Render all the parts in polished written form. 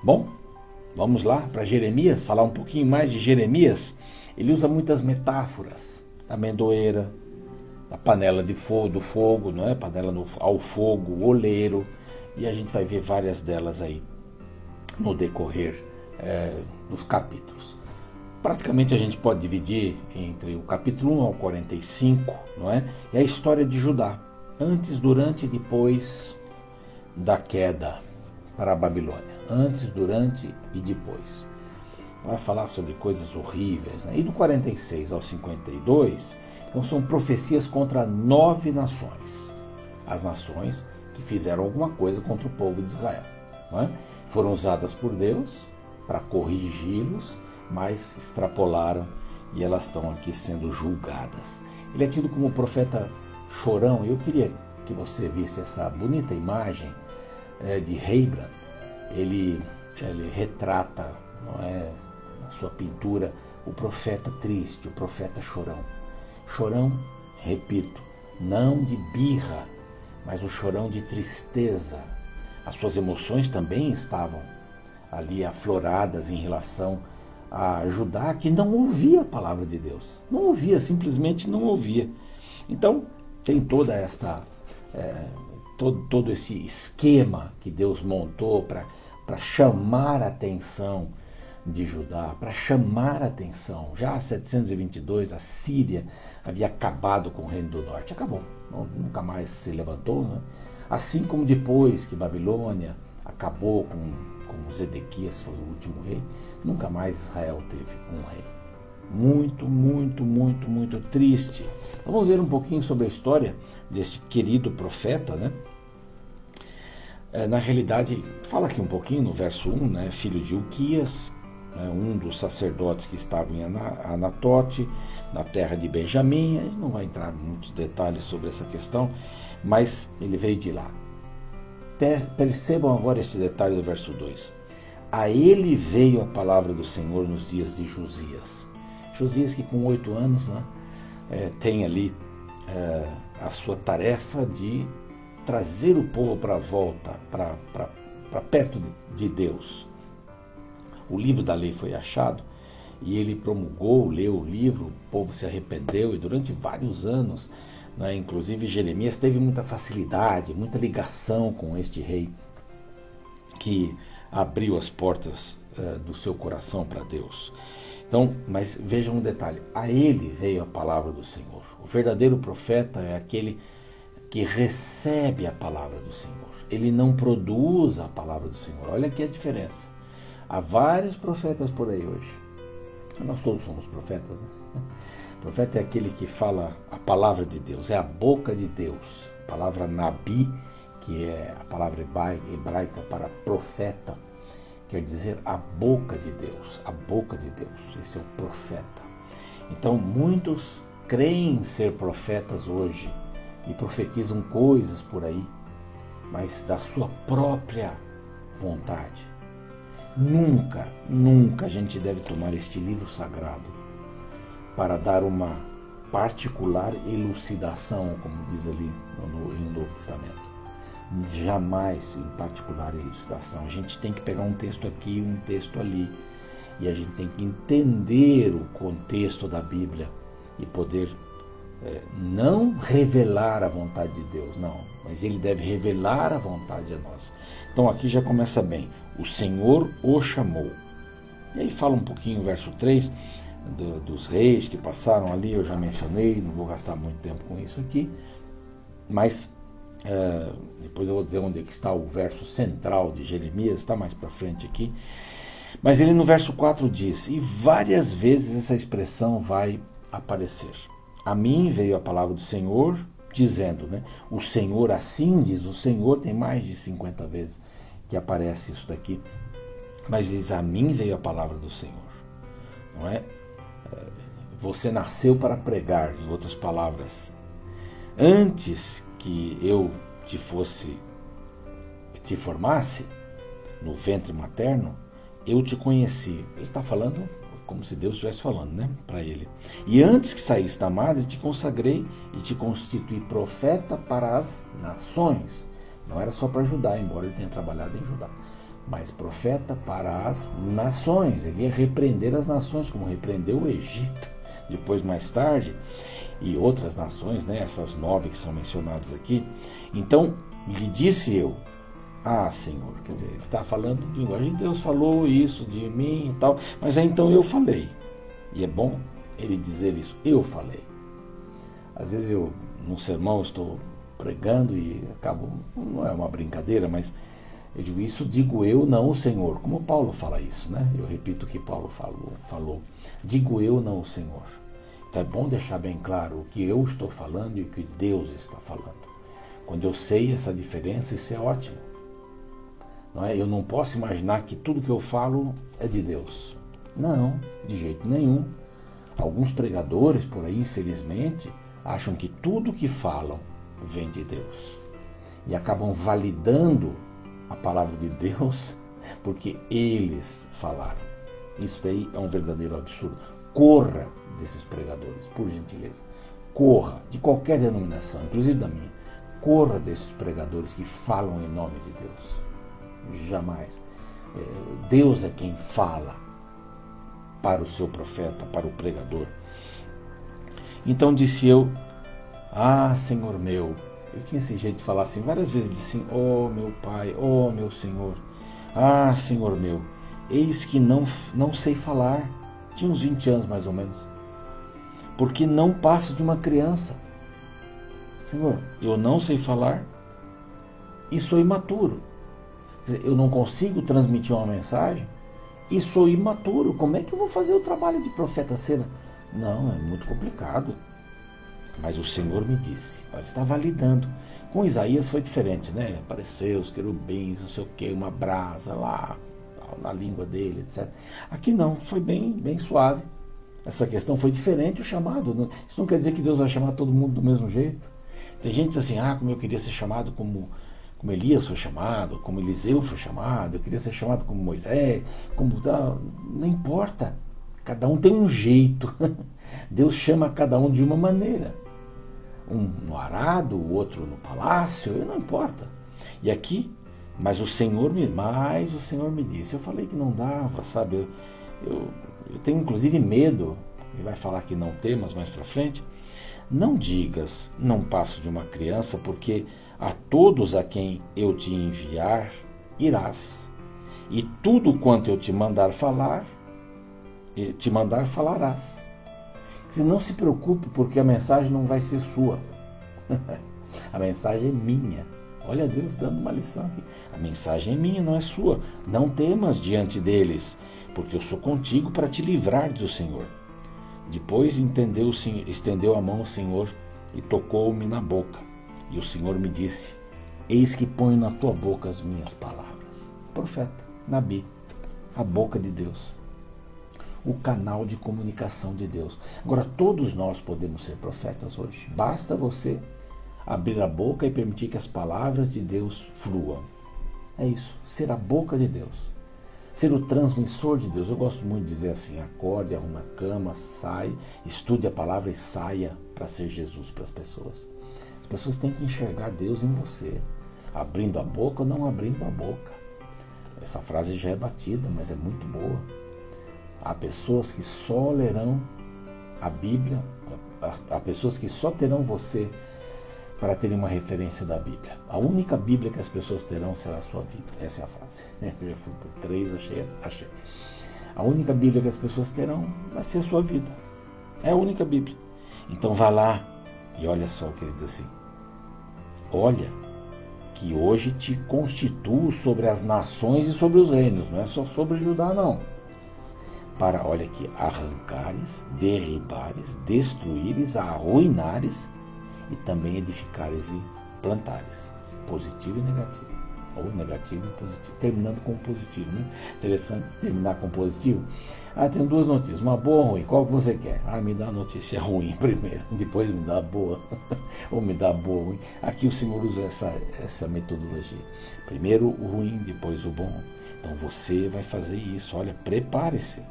Bom, vamos lá para Jeremias, falar um pouquinho mais de Jeremias. Ele usa muitas metáforas, da amendoeira, da panela de fogo, do fogo, não é? Panela ao fogo, o oleiro, e a gente vai ver várias delas aí no decorrer dos capítulos. Praticamente a gente pode dividir entre o capítulo 1 ao 45, não é? É a história de Judá, antes, durante e depois da queda para a Babilônia. Antes, durante e depois. Vai falar sobre coisas horríveis, né? E do 46 ao 52, então são profecias contra 9 nações. As nações que fizeram alguma coisa contra o povo de Israel, não é? Foram usadas por Deus para corrigi-los, mas extrapolaram e elas estão aqui sendo julgadas. Ele é tido como profeta chorão, e eu queria que você visse essa bonita imagem de Rembrandt. Ele retrata, não é, na sua pintura, o profeta triste, o profeta chorão. Chorão, repito, não de birra, mas o chorão de tristeza. As suas emoções também estavam ali afloradas em relação a Judá, que não ouvia a palavra de Deus. Não ouvia, simplesmente não ouvia. Então, tem toda esta... todo esse esquema que Deus montou para chamar a atenção de Judá, para chamar a atenção. Já em 722, a Síria havia acabado com o reino do norte. Acabou, nunca mais se levantou, né? Assim como depois que Babilônia acabou com Zedequias, foi o último rei, nunca mais Israel teve um rei. Muito, muito, muito, muito triste. Então vamos ver um pouquinho sobre a história desse querido profeta, né? Na realidade, fala aqui um pouquinho no verso 1, né? Filho de Uquias, né? Um dos sacerdotes que estavam em Anatote, na terra de Benjamim. A gente não vai entrar em muitos detalhes sobre essa questão, mas ele veio de lá. Percebam agora este detalhe do verso 2. A ele veio a palavra do Senhor nos dias de Josias. Josias, que com 8 anos, né, tem ali a sua tarefa de trazer o povo para a volta, para perto de Deus. O livro da lei foi achado e ele promulgou, leu o livro, o povo se arrependeu e durante vários anos, né, inclusive Jeremias teve muita facilidade, muita ligação com este rei que abriu as portas do seu coração para Deus. Então, mas vejam um detalhe, a ele veio a palavra do Senhor. O verdadeiro profeta é aquele que recebe a palavra do Senhor. Ele não produz a palavra do Senhor. Olha aqui a diferença. Há vários profetas por aí hoje. Nós todos somos profetas, né? O profeta é aquele que fala a palavra de Deus, é a boca de Deus. A palavra nabi, que é a palavra hebraica para profeta, quer dizer a boca de Deus, a boca de Deus. Esse é o profeta. Então muitos creem ser profetas hoje e profetizam coisas por aí, mas da sua própria vontade. Nunca, nunca a gente deve tomar este livro sagrado para dar uma particular elucidação, como diz ali no Novo Testamento. Jamais em particular elucidação. A gente tem que pegar um texto aqui, um texto ali, e a gente tem que entender o contexto da Bíblia e poder não revelar a vontade de Deus, não, mas ele deve revelar a vontade a nós. Então aqui já começa bem, o Senhor o chamou. E aí fala um pouquinho, verso 3, dos reis que passaram ali, eu já mencionei, não vou gastar muito tempo com isso aqui, mas depois eu vou dizer onde é que está o verso central de Jeremias, está mais para frente aqui. Mas ele no verso 4 diz, e várias vezes essa expressão vai aparecer. A mim veio a palavra do Senhor, dizendo, né? O Senhor assim diz, o Senhor tem mais de 50 vezes que aparece isso daqui, mas diz, a mim veio a palavra do Senhor. Não é? Você nasceu para pregar, em outras palavras. Antes que eu te formasse no ventre materno, eu te conheci. Ele está falando como se Deus estivesse falando, né, para ele. E antes que saísse da madre, te consagrei e te constituí profeta para as nações. Não era só para Judá, embora ele tenha trabalhado em Judá. mas profeta para as nações. Ele ia repreender as nações, como repreendeu o Egito, depois mais tarde, e outras nações, né, essas 9 que são mencionadas aqui. Então, lhe disse eu, Senhor, quer dizer, ele está falando de linguagem, Deus falou isso de mim e tal, mas aí então eu falei. E é bom ele dizer isso, eu falei. Às vezes eu, num sermão, estou pregando e acabo, não é uma brincadeira, mas eu digo, isso digo eu, não o Senhor. Como Paulo fala isso, né? Eu repito o que Paulo falou. Digo eu, não o Senhor. Então é bom deixar bem claro o que eu estou falando e o que Deus está falando. Quando eu sei essa diferença, isso é ótimo. Não é? Eu não posso imaginar que tudo que eu falo é de Deus. Não, de jeito nenhum. Alguns pregadores por aí, infelizmente, acham que tudo que falam vem de Deus. E acabam validando a palavra de Deus porque eles falaram. Isso daí é um verdadeiro absurdo. Corra desses pregadores, por gentileza. Corra, de qualquer denominação, inclusive da minha. Corra desses pregadores que falam em nome de Deus. Jamais. Deus é quem fala para o seu profeta, para o pregador. Então disse eu, Senhor meu. Ele tinha esse jeito de falar assim, várias vezes disse assim, meu Pai, meu Senhor, Senhor meu, eis que não sei falar. Tinha uns 20 anos mais ou menos, porque não passo de uma criança. Senhor, eu não sei falar e sou imaturo. Quer dizer, eu não consigo transmitir uma mensagem e sou imaturo. Como é que eu vou fazer o trabalho de profeta cena? Não, é muito complicado. Mas o Senhor me disse, ele está validando. Com Isaías foi diferente, né? Apareceu os querubins, não sei o que, uma brasa lá, na língua dele, etc. Aqui não, foi bem suave. Essa questão foi diferente o chamado. Isso não quer dizer que Deus vai chamar todo mundo do mesmo jeito. Tem gente que diz assim, como eu queria ser chamado como Elias foi chamado, como Eliseu foi chamado, eu queria ser chamado como Moisés, não importa. Cada um tem um jeito. Deus chama cada um de uma maneira. Um no arado, o outro no palácio, não importa. E aqui, mas o Senhor me disse. Eu falei que não dava, sabe? Eu tenho inclusive medo, ele vai falar que não temas mais para frente. Não digas, não passo de uma criança, porque a todos a quem eu te enviar, irás. E tudo quanto eu te mandar falar, falarás. Não se preocupe, porque a mensagem não vai ser sua. A mensagem é minha. Olha Deus dando uma lição aqui. A mensagem é minha, não é sua. Não temas diante deles, porque eu sou contigo para te livrar, diz o Senhor. Depois estendeu a mão o Senhor e tocou-me na boca. E o Senhor me disse, eis que ponho na tua boca as minhas palavras. Profeta, Nabi, a boca de Deus. O canal de comunicação de Deus. Agora, todos nós podemos ser profetas hoje. Basta você abrir a boca e permitir que as palavras de Deus fluam. É isso, ser a boca de Deus. Ser o transmissor de Deus. Eu gosto muito de dizer assim, acorde, arrume a cama, sai, estude a palavra e saia para ser Jesus para as pessoas. As pessoas têm que enxergar Deus em você, abrindo a boca ou não abrindo a boca. Essa frase já é batida, mas é muito boa. Há pessoas que só lerão a Bíblia, há pessoas que só terão você para terem uma referência da Bíblia. A única Bíblia que as pessoas terão será a sua vida. Essa é a frase. Eu já fui por 3, achei. A única Bíblia que as pessoas terão vai ser a sua vida. É a única Bíblia. Então vá lá e olha só o que ele diz assim. Olha que hoje te constituo sobre as nações e sobre os reinos. Não é só sobre Judá, não. Para, olha aqui, arrancares, derribares, destruíres, arruinares e também edificares e plantares. Positivo e negativo. Ou negativo e positivo. Terminando com positivo, né? Interessante terminar com positivo. Tenho 2 notícias, uma boa ou ruim. Qual que você quer? Me dá a notícia ruim primeiro, depois me dá a boa. Ou me dá a boa ou ruim. Aqui o Senhor usa essa metodologia. Primeiro o ruim, depois o bom. Então você vai fazer isso. Olha, prepare-se.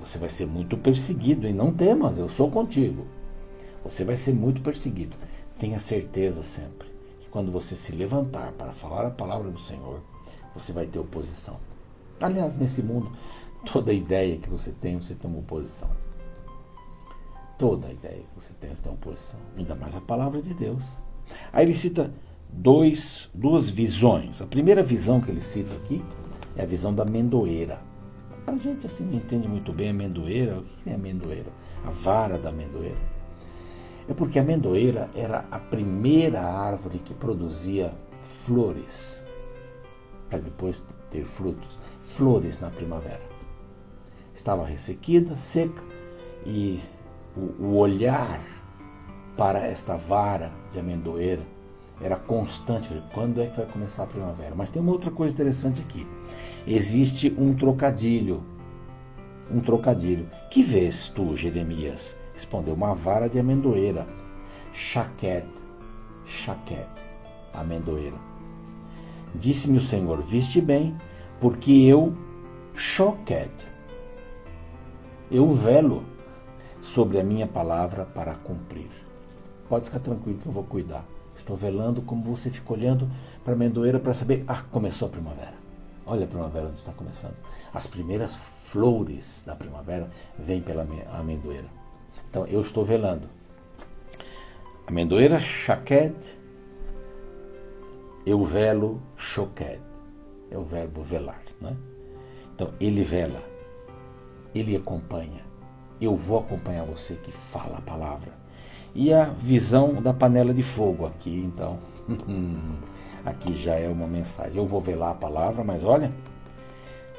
Você vai ser muito perseguido, e não temas, eu sou contigo. Você vai ser muito perseguido. Tenha certeza sempre que quando você se levantar para falar a palavra do Senhor, você vai ter oposição. Aliás, nesse mundo, toda ideia que você tem uma oposição. Toda ideia que você tem uma oposição. Ainda mais a palavra de Deus. Aí ele cita duas visões. A primeira visão que ele cita aqui é a visão da amendoeira. A gente assim não entende muito bem a amendoeira. O que é amendoeira? A vara da amendoeira. É porque a amendoeira era a primeira árvore que produzia flores, para depois ter frutos. Flores na primavera. Estava ressequida, seca, e o olhar para esta vara de amendoeira era constante. Quando é que vai começar a primavera? Mas tem uma outra coisa interessante aqui. Existe um trocadilho. Um trocadilho. Que vês tu, Jeremias? Respondeu, uma vara de amendoeira. Shaquet, amendoeira. Disse-me o Senhor, viste bem, porque eu, Shoquet, eu velo sobre a minha palavra para cumprir. Pode ficar tranquilo que eu vou cuidar. Estou velando como você fica olhando para a amendoeira para saber, começou a primavera. Olha a primavera onde está começando. As primeiras flores da primavera vêm pela amendoeira. Então, eu estou velando. Amendoeira, Shaquet, eu velo, Shoquet. É o verbo velar, né? Então, ele vela, ele acompanha. Eu vou acompanhar você que fala a palavra. E a visão da panela de fogo aqui, então, aqui já é uma mensagem. Eu vou velar a palavra, mas olha,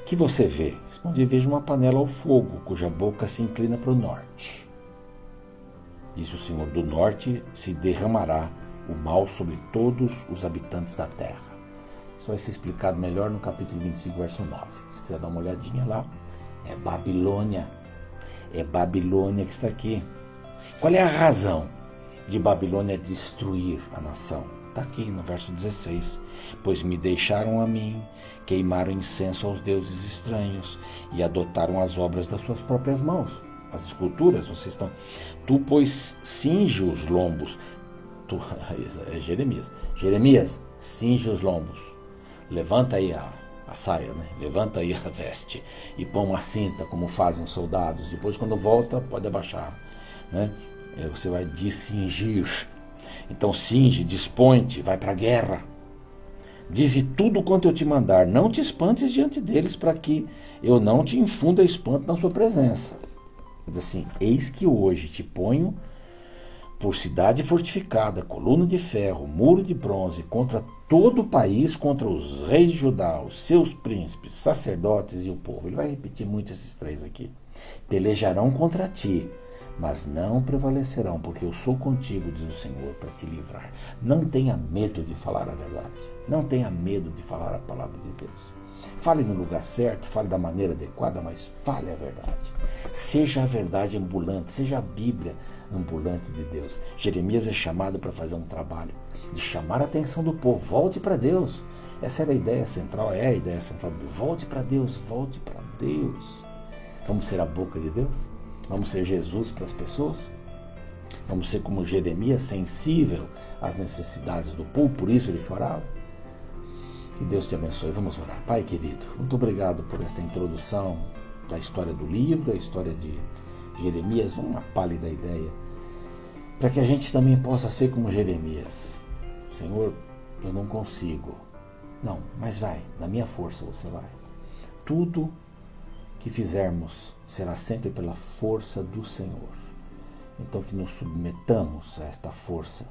o que você vê? Respondi, vejo uma panela ao fogo, cuja boca se inclina para o norte. Disse o Senhor, do norte se derramará o mal sobre todos os habitantes da terra. Isso vai ser explicado melhor no capítulo 25, verso 9. Se quiser dar uma olhadinha lá, é Babilônia. É Babilônia que está aqui. Qual é a razão de Babilônia destruir a nação? Está aqui no verso 16. Pois me deixaram a mim, queimaram incenso aos deuses estranhos e adotaram as obras das suas próprias mãos. As esculturas, vocês estão... Tu, pois, cinge os lombos. É Jeremias. Jeremias, cinge os lombos. Levanta aí a saia, né? Levanta aí a veste e põe uma cinta, como fazem os soldados. Depois, quando volta, pode abaixar, né? Você vai descingir. Então, cinge, dispõe-te, vai para a guerra. Dize tudo quanto eu te mandar. Não te espantes diante deles, para que eu não te infunda espanto na sua presença. Diz assim, eis que hoje te ponho por cidade fortificada, coluna de ferro, muro de bronze, contra todo o país, contra os reis de Judá, os seus príncipes, sacerdotes e o povo. Ele vai repetir muito esses três aqui. Pelejarão contra ti, mas não prevalecerão, porque eu sou contigo, diz o Senhor, para te livrar. Não tenha medo de falar a verdade. Não tenha medo de falar a palavra de Deus. Fale no lugar certo, fale da maneira adequada, mas fale a verdade. Seja a verdade ambulante, seja a Bíblia ambulante de Deus. Jeremias é chamado para fazer um trabalho de chamar a atenção do povo. Volte para Deus. Essa era a ideia central, é a ideia central. Volte para Deus, volte para Deus. Vamos ser a boca de Deus? Vamos ser Jesus para as pessoas? Vamos ser como Jeremias, sensível às necessidades do povo, por isso ele chorava? Que Deus te abençoe. Vamos orar. Pai querido, muito obrigado por esta introdução da história do livro, a história de Jeremias, uma pálida ideia, para que a gente também possa ser como Jeremias. Senhor, eu não consigo. Não, mas vai, na minha força você vai. Tudo que fizermos será sempre pela força do Senhor. Então que nos submetamos a esta força,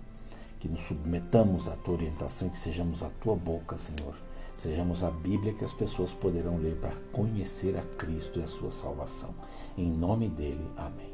que nos submetamos à tua orientação, que sejamos a tua boca, Senhor. Sejamos a Bíblia que as pessoas poderão ler para conhecer a Cristo e a sua salvação. Em nome dele, amém.